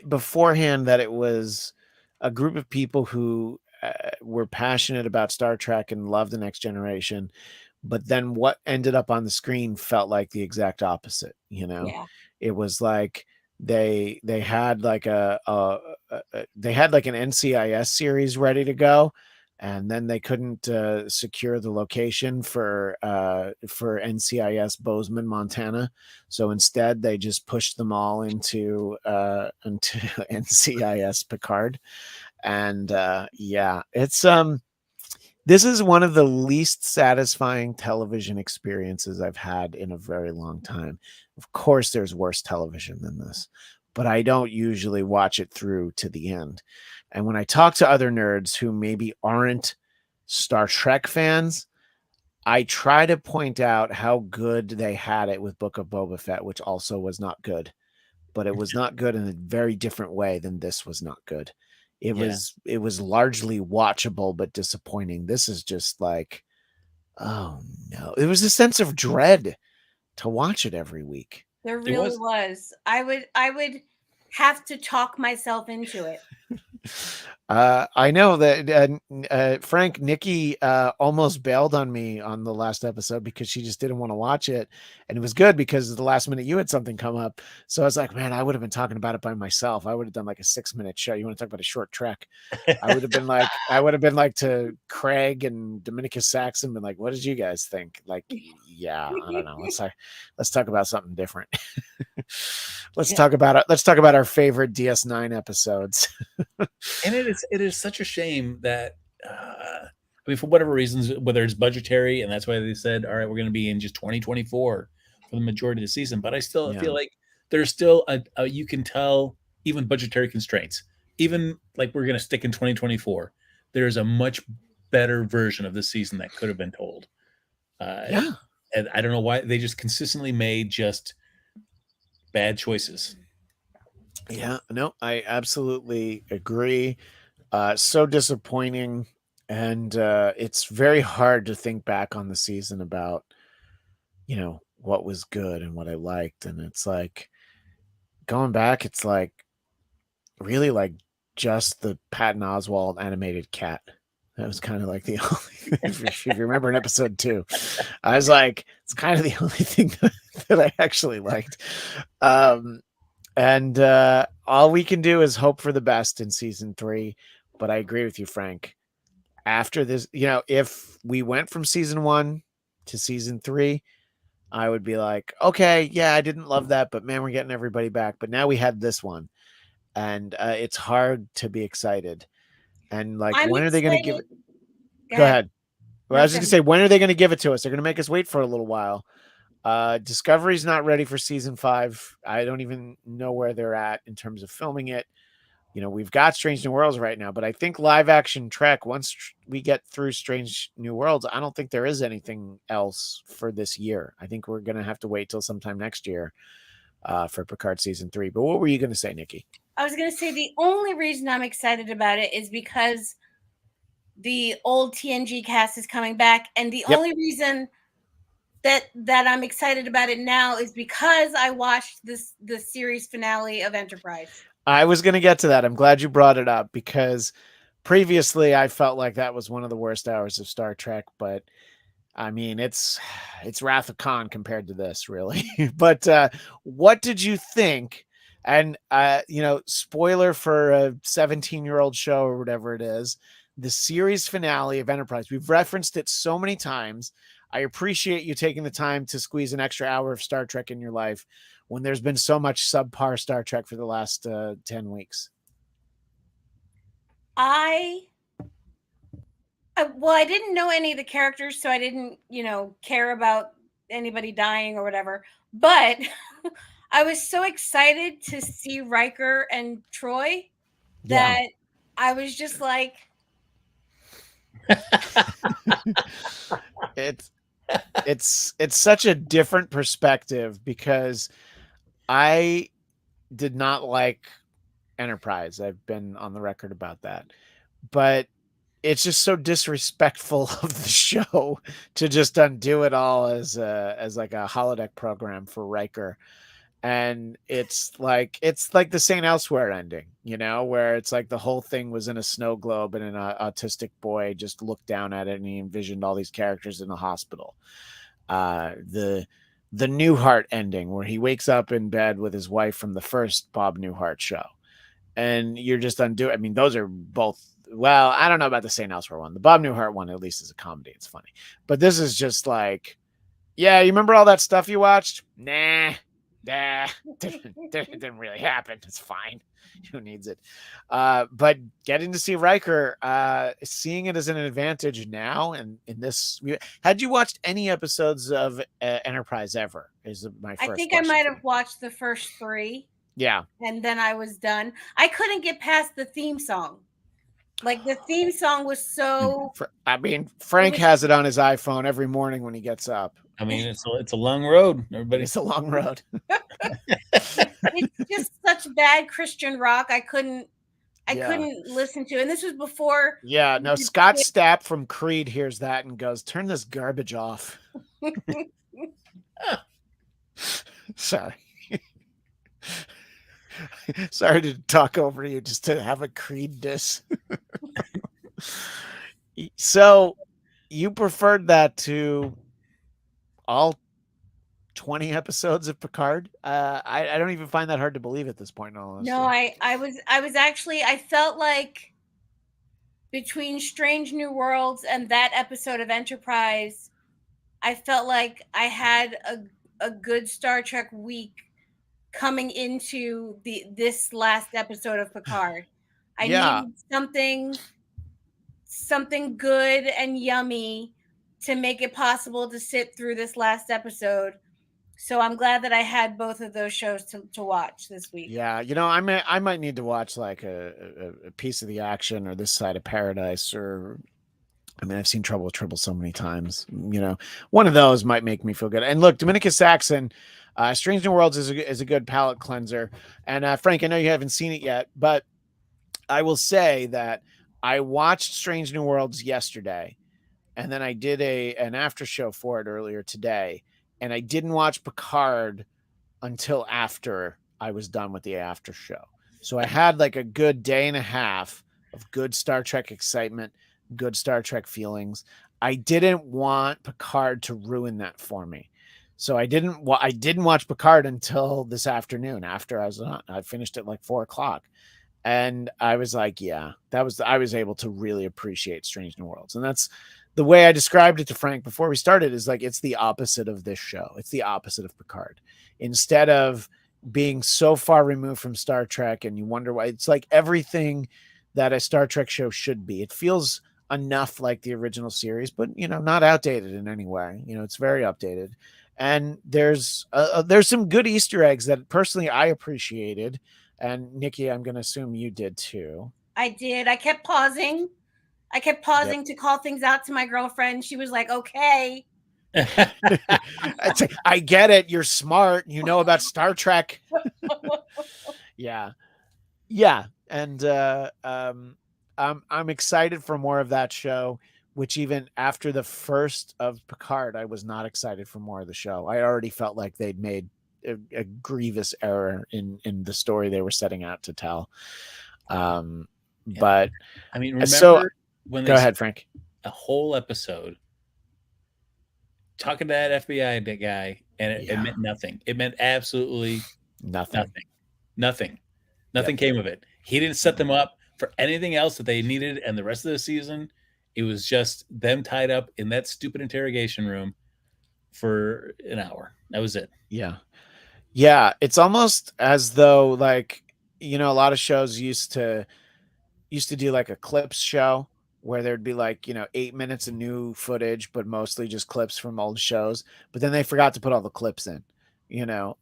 beforehand that it was a group of people who were passionate about Star Trek and loved The Next Generation, but then what ended up on the screen felt like the exact opposite. It was like they had like they had like an NCIS series ready to go, and then they couldn't secure the location for NCIS Bozeman, Montana. So instead, they just pushed them all into NCIS Picard. And it's this is one of the least satisfying television experiences I've had in a very long time. Of course, there's worse television than this, but I don't usually watch it through to the end. And when I talk to other nerds who maybe aren't Star Trek fans, I try to point out how good they had it with Book of Boba Fett, which also was not good, but it was not good in a very different way than this was not good. It was largely watchable, but disappointing. This is just like, oh no. It was a sense of dread to watch it every week. There really was. I would have to talk myself into it. I know that Frank, Nikki almost bailed on me on the last episode because she just didn't want to watch it, and it was good because at the last minute you had something come up. So I was like, man, I would have been talking about it by myself. I would have done like a 6-minute show. You want to talk about a short trek? I would have been like to Craig and Dominica Saxon, been like, what did you guys think? Like, yeah, I don't know. Let's talk about something different. Let's talk about our favorite DS9 episodes. And it is such a shame that I mean, for whatever reasons, whether it's budgetary, and that's why they said, all right, we're going to be in just 2024 for the majority of the season. But I still feel like there's still a you can tell, even budgetary constraints, even like we're going to stick in 2024. There's a much better version of this season that could have been told. And I don't know why they just consistently made just bad choices. Yeah, no, I absolutely agree. So disappointing. And it's very hard to think back on the season about, what was good and what I liked. And it's like going back, it's like really like just the Patton Oswalt animated cat. That was kind of like the only, if you remember in episode 2, I was like, it's kind of the only thing that I actually liked. And all we can do is hope for the best in season 3. But I agree with you, Frank. After this, if we went from season 1 to season 3, I would be like, okay, yeah, I didn't love that, but man, we're getting everybody back. But now we had this one, and it's hard to be excited. And like, when are they going to give it? Go ahead. Well, I was just gonna say, when are they going to give it to us? They're going to make us wait for a little while. Discovery's not ready for season 5. I don't even know where they're at in terms of filming it. You know, we've got Strange New Worlds right now, but I think live action Trek, once we get through Strange New Worlds, I don't think there is anything else for this year. I think we're going to have to wait till sometime next year for Picard season 3. But what were you going to say, Nikki? I was going to say the only reason I'm excited about it is because the old TNG cast is coming back, and the only reason that I'm excited about it now is because I watched the series finale of Enterprise. I was going to get to that. I'm glad you brought it up, because previously I felt like that was one of the worst hours of Star Trek, but I mean, it's Wrath of Khan compared to this, really. But what did you think? And you know, spoiler for a 17-year-old show or whatever it is, the series finale of Enterprise. We've referenced it so many times. I appreciate you taking the time to squeeze an extra hour of Star Trek in your life when there's been so much subpar Star Trek for the last 10 weeks. I didn't know any of the characters, so I didn't, care about anybody dying or whatever. But I was so excited to see Riker and Troy that I was just like, it's such a different perspective, because I did not like Enterprise. I've been on the record about that, but it's just so disrespectful of the show to just undo it all as like a holodeck program for Riker. And it's like the St. Elsewhere ending, where it's like the whole thing was in a snow globe and an autistic boy just looked down at it and he envisioned all these characters in a hospital. The Newhart ending, where he wakes up in bed with his wife from the first Bob Newhart show, and you're just undo. I mean, those are both. Well, I don't know about the St. Elsewhere one. The Bob Newhart one, at least, is a comedy. It's funny, but this is just like, yeah, you remember all that stuff you watched? Nah, didn't really happen. It's fine. Who needs it? But getting to see Riker, seeing it as an advantage now, and in this, had you watched any episodes of Enterprise ever? Is my first. I think I might have watched the first 3. Yeah, and then I was done. I couldn't get past the theme song. Like, the theme song was so. I mean, Frank has it on his iPhone every morning when he gets up. I mean, it's a long road, everybody. It's a long road. It's just such bad Christian rock. I couldn't listen to. And this was before. Yeah, no, Scott Stapp from Creed hears that and goes, "Turn this garbage off." Sorry. Sorry to talk over you, just to have a Creed diss. So you preferred that to all 20 episodes of Picard? I don't even find that hard to believe at this point. No, I was actually, I felt like between Strange New Worlds and that episode of Enterprise, I felt like I had a good Star Trek week coming into this last episode of Picard. I needed something good and yummy to make it possible to sit through this last episode. So I'm glad that I had both of those shows to watch this week. Yeah, I might need to watch like a piece of the action, or This Side of Paradise, or I've seen Trouble with Tribble so many times. One of those might make me feel good. And look, Dominica Saxon, Strange New Worlds is a good palate cleanser. And Frank, I know you haven't seen it yet, but I will say that I watched Strange New Worlds yesterday, and then I did an after show for it earlier today, and I didn't watch Picard until after I was done with the after show. So I had like a good day and a half of good Star Trek excitement, good Star Trek feelings. I didn't want Picard to ruin that for me. So I didn't watch Picard until this afternoon after I finished at like 4:00. And I was like, yeah, I was able to really appreciate Strange New Worlds. And that's the way I described it to Frank before we started, is like, it's the opposite of this show. It's the opposite of Picard. Instead of being so far removed from Star Trek and you wonder why, it's like everything that a Star Trek show should be. It feels enough like the original series, but not outdated in any way. It's very updated, and there's some good Easter eggs that personally I appreciated, and Nikki, I'm going to assume you did too. I did. I kept pausing. Yep. To call things out to my girlfriend. She was like, "Okay." I get it. You're smart. You know about Star Trek. Yeah. And I'm excited for more of that show, which even after the first of Picard, I was not excited for more of the show. I already felt like they'd made a grievous error in the story they were setting out to tell. But I mean, remember so when they go ahead, Frank. A whole episode talking to that FBI guy, and it meant nothing. It meant absolutely nothing. Nothing came of it. He didn't set them up for anything else that they needed, and the rest of the season, it was just them tied up in that stupid interrogation room for an hour. That was it. Yeah. It's almost as though, like, a lot of shows used to do like a clips show where there'd be like 8 minutes of new footage, but mostly just clips from old shows, but then they forgot to put all the clips in.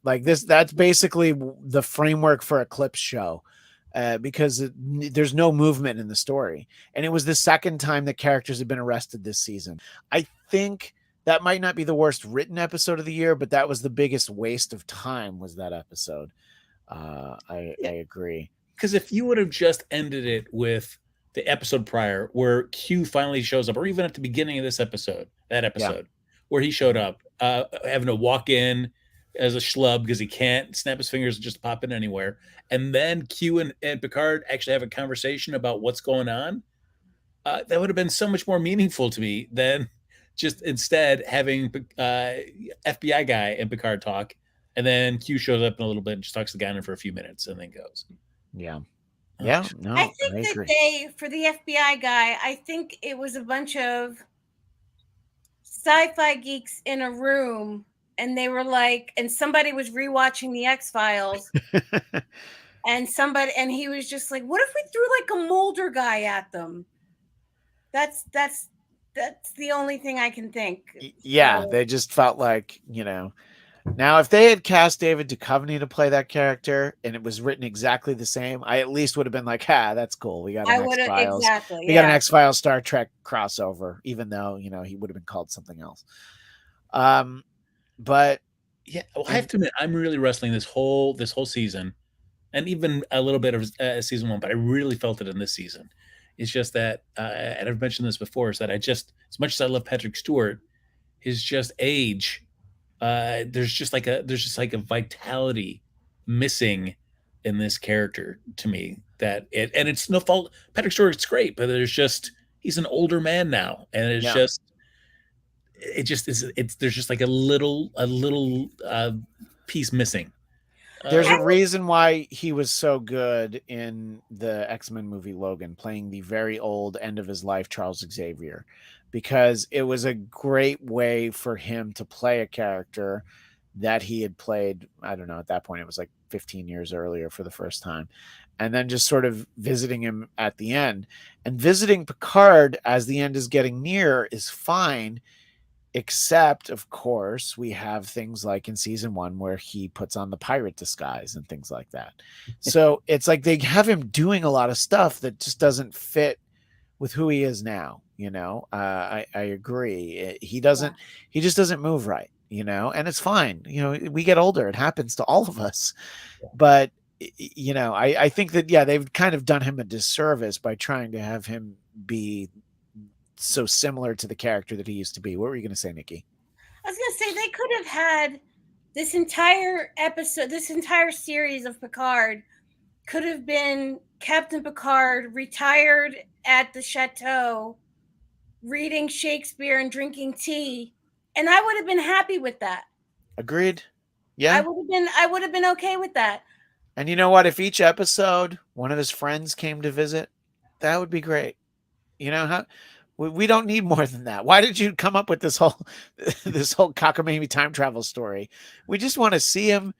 Like that's basically the framework for a clips show, because there's no movement in the story. And it was the second time that characters have been arrested this season. I think that might not be the worst written episode of the year, but that was the biggest waste of time, was that episode. I agree. Because if you would have just ended it with the episode prior where Q finally shows up, or even at the beginning of this episode, where he showed up, having to walk in as a schlub because he can't snap his fingers and just pop in anywhere, and then Q and Picard actually have a conversation about what's going on, that would have been so much more meaningful to me than just instead having FBI guy and Picard talk, and then Q shows up in a little bit and just talks to Guinan for a few minutes and then goes. No, I think that for the FBI guy, I think it was a bunch of sci-fi geeks in a room, and they were like, and somebody was rewatching the X-Files, and he was just like, what if we threw like a Mulder guy at them? That's the only thing I can think. Yeah, so they just felt like, now if they had cast David Duchovny to play that character and it was written exactly the same, I at least would have been like, that's cool. We got an X-Files. Exactly, we got an X-Files Star Trek crossover, even though, he would have been called something else. But yeah, well, I have to admit, I'm really wrestling this whole season, and even a little bit of season 1, but I really felt it in this season. It's just that, and I've mentioned this before, is that I just, as much as I love Patrick Stewart, his just age, there's just like a vitality missing in this character to me, and it's no fault. Patrick Stewart's great, but he's an older man now, and it's there's just like a little piece missing. There's a reason why he was so good in the X-Men movie Logan, playing the very old, end of his life Charles Xavier, because it was a great way for him to play a character that he had played, I don't know, at that point it was like 15 years earlier for the first time, and then just sort of visiting him at the end. And visiting Picard as the end is getting near is fine, except, of course, we have things like in season 1 where he puts on the pirate disguise and things like that. So it's like they have him doing a lot of stuff that just doesn't fit with who he is now. I agree. He just doesn't move right, and it's fine. We get older. It happens to all of us. But, I think that, they've kind of done him a disservice by trying to have him be so similar to the character that he used to be. What were you going to say, Nikki? I was going to say they could have had this entire episode, this entire series of Picard could have been Captain Picard retired at the chateau, reading Shakespeare and drinking tea, and I would have been happy with that. Agreed. Yeah, I would have been okay with that. And you know what? If each episode one of his friends came to visit, that would be great. We don't need more than that. Why did you come up with this whole cockamamie time travel story? We just want to see him,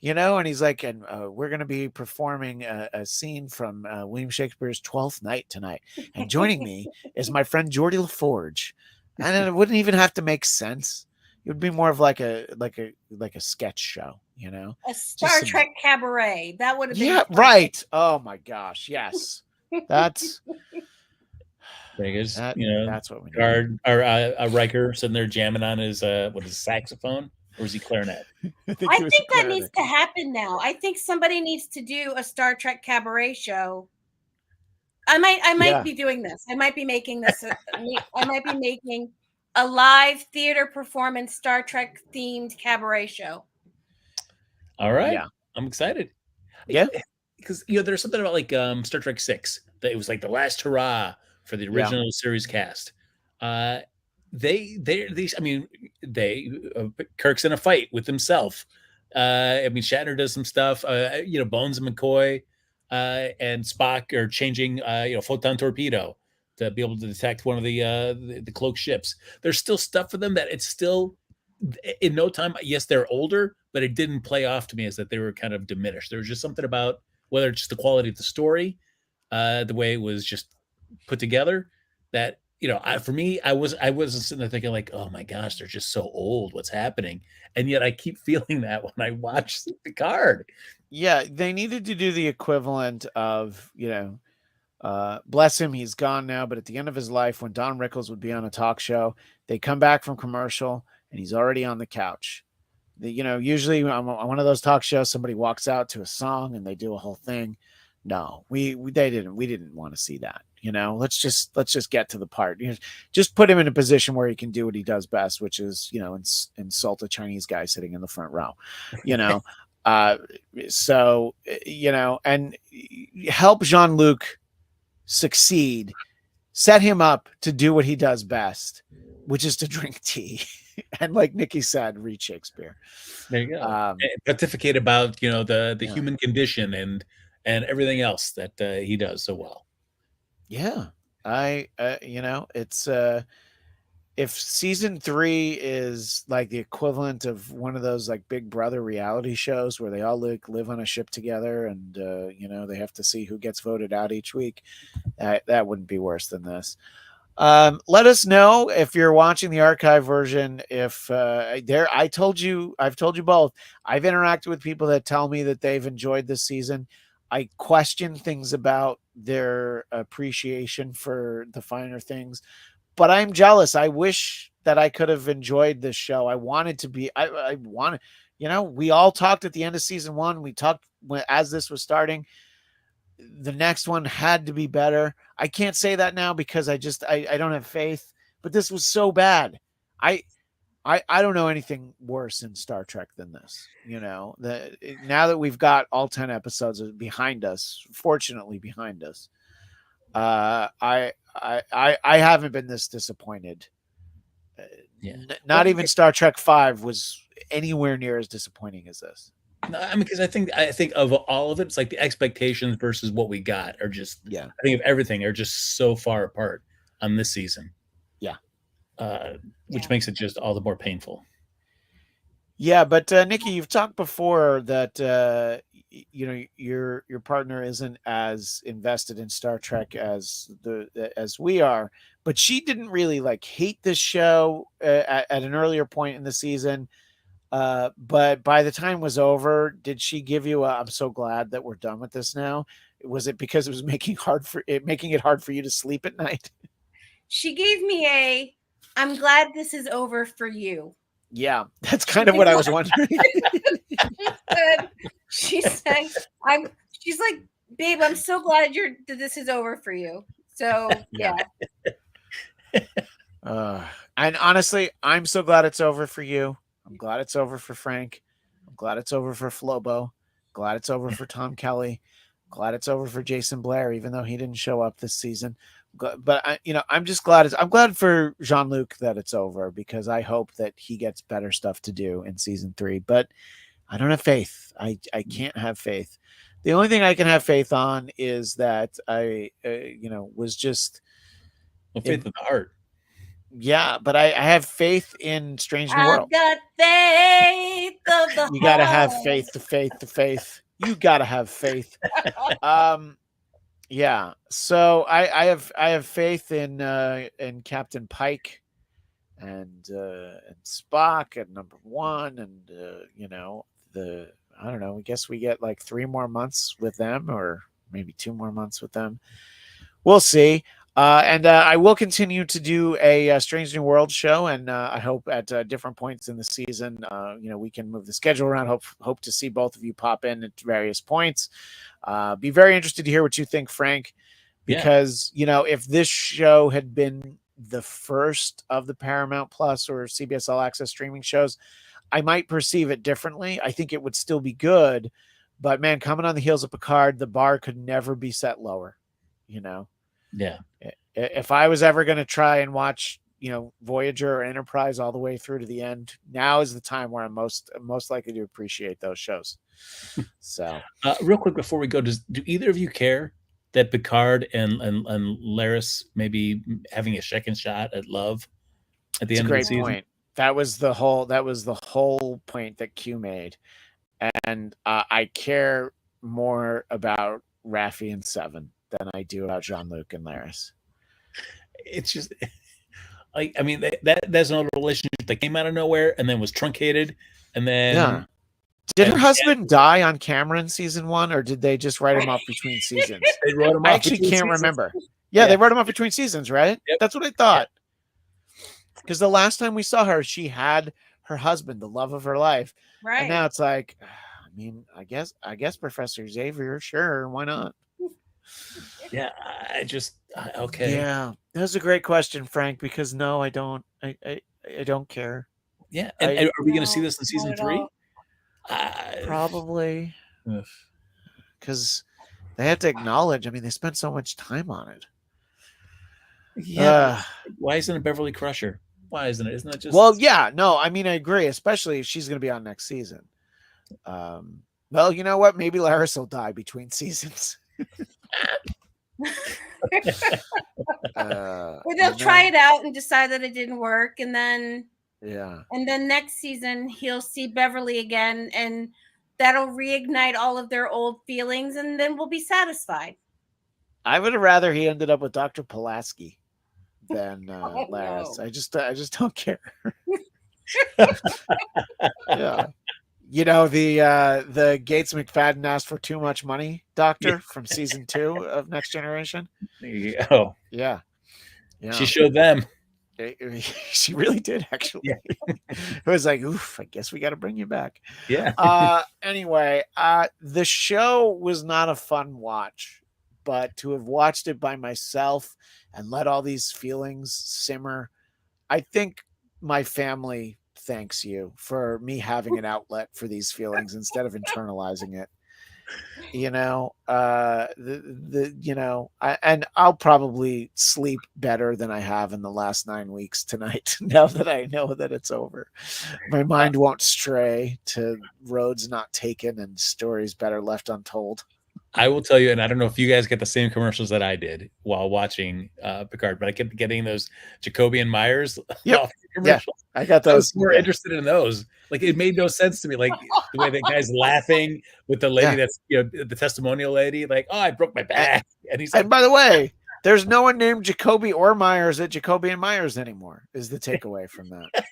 you know, and he's like, and we're going to be performing a scene from William Shakespeare's Twelfth Night tonight, and joining me is my friend Geordie LaForge, and it wouldn't even have to make sense. It would be more of like a sketch show, you know, a Star Trek cabaret. That would have been yeah, right. Oh my gosh, yes, that's Vegas, that's what we need. Riker sitting there jamming on his saxophone, or is he clarinet? I think that needs to happen now. I think somebody needs to do a Star Trek cabaret show. I might be doing this. I might be making this. I might be making a live theater performance Star Trek themed cabaret show. All right, yeah. I'm excited. Yeah, because there's something about like Star Trek 6 that it was like the last hurrah for the original series cast. Kirk's in a fight with himself. Shatner does some stuff. Bones and McCoy and Spock are changing photon torpedo to be able to detect one of the cloaked ships. There's still stuff for them that it's still in no time. Yes, they're older, but it didn't play off to me as that they were kind of diminished. There was just something about whether it's just the quality of the story, the way it was just put together, that for me, I wasn't sitting there thinking like, oh my gosh, they're just so old. What's happening? And yet I keep feeling that when I watch Picard. Yeah, they needed to do the equivalent of bless him, he's gone now, but at the end of his life, when Don Rickles would be on a talk show, they come back from commercial and he's already on the couch. Usually on one of those talk shows, somebody walks out to a song and they do a whole thing. No, we didn't want to see that. Let's just get to the part. Just put him in a position where he can do what he does best, which is insult a Chinese guy sitting in the front row. And help Jean-Luc succeed, set him up to do what he does best, which is to drink tea and, like Nikki said, read Shakespeare. There you go. Pontificate about the human condition and everything else that he does so well. Yeah, it's if season 3 is like the equivalent of one of those like Big Brother reality shows where they all live on a ship together and they have to see who gets voted out each week, that wouldn't be worse than this. Let us know if you're watching the archive version. If I've told you both, I've interacted with people that tell me that they've enjoyed this season. I question things about their appreciation for the finer things, but I'm jealous. I wish that I could have enjoyed this show. I wanted to be, I wanted, we all talked at the end of season 1. We talked as this was starting. The next one had to be better. I can't say that now because I don't have faith, but this was so bad. I don't know anything worse in Star Trek than this. Now that we've got all 10 episodes behind us, fortunately behind us, I haven't been this disappointed. Not even Star Trek 5 was anywhere near as disappointing as this. Because I think of all of it, it's like the expectations versus what we got are just, I think of everything are just so far apart on this season. Which makes it just all the more painful. Yeah, but Nikki, you've talked before that your partner isn't as invested in Star Trek as we are, but she didn't really like hate this show at an earlier point in the season. But by the time it was over, did she give you I'm so glad that we're done with this now? Was it because it was making it hard for you to sleep at night? She gave me I'm glad this is over for you. Yeah, that's kind of what I was wondering. She said, she's like, babe, I'm so glad that this is over for you. So yeah. And honestly, I'm so glad it's over for you. I'm glad it's over for Frank. I'm glad it's over for Flobo. Glad it's over for Tom Kelly. Glad it's over for Jason Blair, even though he didn't show up this season. But I'm just glad I'm glad for Jean-Luc that it's over, because I hope that he gets better stuff to do in season 3. But I don't have faith. I can't have faith. The only thing I can have faith on is that I was just faith in the heart. Yeah, but I have faith in Strange New I've World. got faith of the You gotta have heart. faith, the faith. You gotta have faith. Yeah. So I have faith in Captain Pike and Spock at number one, and I don't know. I guess we get like 3 more months with them, or maybe 2 more months with them. We'll see. And I will continue to do a Strange New World show, and I hope at different points in the season, we can move the schedule around. Hope to see both of you pop in at various points. Be very interested to hear what you think, Frank, because if this show had been the first of the Paramount Plus or CBS All Access streaming shows, I might perceive it differently. I think it would still be good, but man, coming on the heels of Picard, the bar could never be set lower. Yeah. If I was ever going to try and watch, Voyager or Enterprise all the way through to the end, now is the time where I'm most likely to appreciate those shows. So, real quick before we go, do either of you care that Picard and Laris maybe having a second shot at love at the end of the season? Point. That was the whole point that Q made, and I care more about Raffi and Seven than I do about Jean-Luc and Laris. It's just like, I mean, that's another relationship that came out of nowhere and then was truncated, and then Did her husband die on camera in season 1, or did they just write him off between seasons? They wrote him I off actually between can't seasons. remember. Yeah, they wrote him off between seasons, right? Yep. That's what I thought. Because the last time we saw her, she had her husband, the love of her life. Right. And now it's like, I mean, I guess Professor Xavier, sure, why not? Yeah, okay. Yeah, that was a great question, Frank, because no, I don't. I don't care. Yeah, and are we going to see this in season 3? Probably. Because they have to acknowledge, I mean, they spent so much time on it. Yeah. Why isn't it Beverly Crusher? Why isn't it? Isn't that just... Well, yeah, no, I mean, I agree, especially if she's going to be on next season. Well, you know what? Maybe Laris will die between seasons. Or they'll try it out and decide that it didn't work, and then next season he'll see Beverly again, and that'll reignite all of their old feelings, and then we'll be satisfied. I would have rather he ended up with Dr. Pulaski than Laris. No. I just don't care. Yeah. The Gates McFadden asked for too much money doctor from season 2 of Next Generation. Oh, yeah. She showed them. She really did, actually. Yeah. It was like, oof, I guess we got to bring you back. Yeah. Anyway, the show was not a fun watch, but to have watched it by myself and let all these feelings simmer, I think my family thanks you for me having an outlet for these feelings instead of internalizing it. And I'll probably sleep better than I have in the last 9 weeks tonight. Now that I know that it's over, my mind won't stray to roads not taken and stories better left untold. I will tell you, and I don't know if you guys get the same commercials that I did while watching Picard, but I kept getting those Jacoby and Myers commercials. Yeah, I got those. I was more interested in those. Like, it made no sense to me. Like, the way that guy's laughing with the lady that's, the testimonial lady, like, oh, I broke my back. And he's like, and by the way, there's no one named Jacoby or Myers at Jacoby and Myers anymore, is the takeaway from that.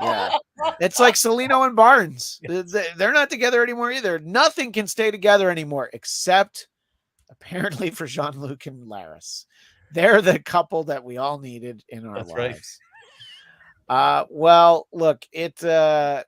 Yeah. It's like Celino and Barnes. They're not together anymore either. Nothing can stay together anymore, except apparently for Jean-Luc and Laris. They're the couple that we all needed in our lives. Right. Well, look, the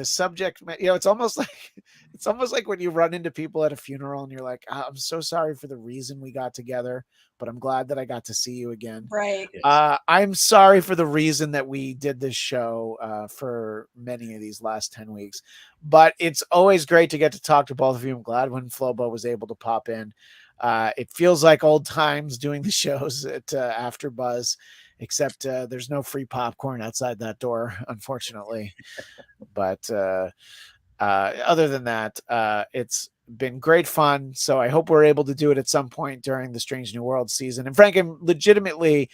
subject, it's almost like when you run into people at a funeral and you're like, I'm so sorry for the reason we got together, but I'm glad that I got to see you again. Right. I'm sorry for the reason that we did this show for many of these last 10 weeks, but it's always great to get to talk to both of you. I'm glad when Flobo was able to pop in. It feels like old times doing the shows at AfterBuzz, except there's no free popcorn outside that door, unfortunately. But other than that, it's been great fun. So I hope we're able to do it at some point during the Strange New World season. And Frank, I'm legitimately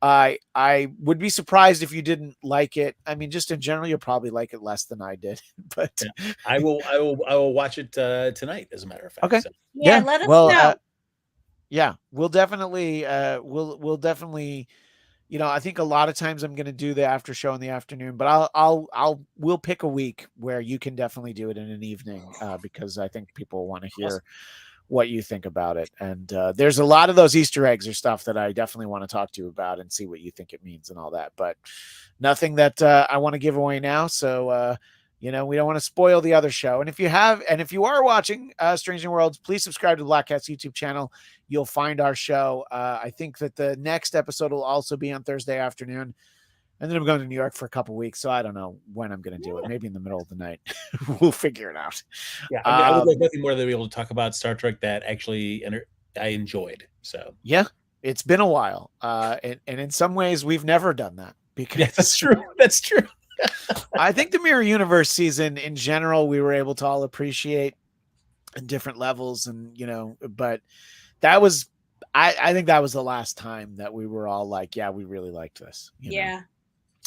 I would be surprised if you didn't like it. I mean, just in general, you'll probably like it less than I did. But yeah. I will watch it tonight, as a matter of fact. okay. So. Yeah, let us know. Yeah, we'll definitely we'll definitely, you know, I think a lot of times I'm going to do the after show in the afternoon, but we'll pick a week where you can definitely do it in an evening, because I think people want to hear what you think about it. And there's a lot of those Easter eggs or stuff that I definitely want to talk to you about and see what you think it means and all that, but nothing that I want to give away now. So, you know, we don't want to spoil the other show. And if you are watching Strange New Worlds, please subscribe to the Black Cat's YouTube channel. You'll find our show. I think that the next episode will also be on Thursday afternoon. And then I'm going to New York for a couple weeks, so I don't know when I'm going to do it. Maybe in the middle of the night. We'll figure it out. Yeah, I mean, I would like nothing more than be able to talk about Star Trek that actually I enjoyed. So yeah, it's been a while, and in some ways we've never done that, because yeah, that's true. That's true. I think the Mirror Universe season in general we were able to all appreciate in different levels, and you know, but that was I think that was the last time that we were all like, yeah, we really liked this. You know?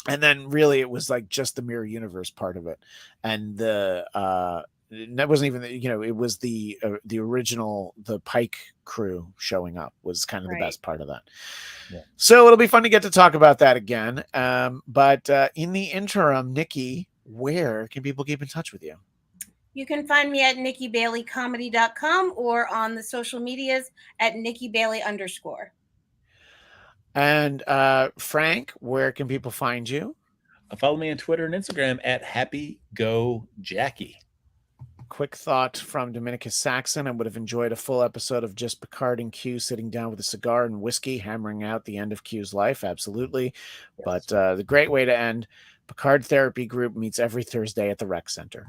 And then really it was like just the Mirror Universe part of it. And that wasn't even, you know, it was the original, the Pike crew showing up was kind of the best part of that. Yeah. So it'll be fun to get to talk about that again. But in the interim, Nikki, where can people keep in touch with you? You can find me at NikkiBaileyComedy.com or on the social medias at NikkiBailey_. And Frank, where can people find you? Follow me on Twitter and Instagram at HappyGoJackie. Quick thought from Dominicus Saxon. I would have enjoyed a full episode of just Picard and Q sitting down with a cigar and whiskey, hammering out the end of Q's life. Absolutely. Yes. But the great way to end. Picard Therapy Group meets every Thursday at the Rec Center.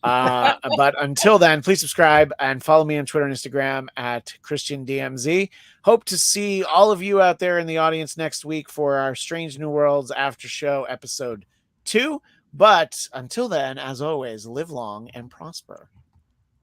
But until then, please subscribe and follow me on Twitter and Instagram at ChristianDMZ. Hope to see all of you out there in the audience next week for our Strange New Worlds After Show episode 2. But until then, as always, live long and prosper.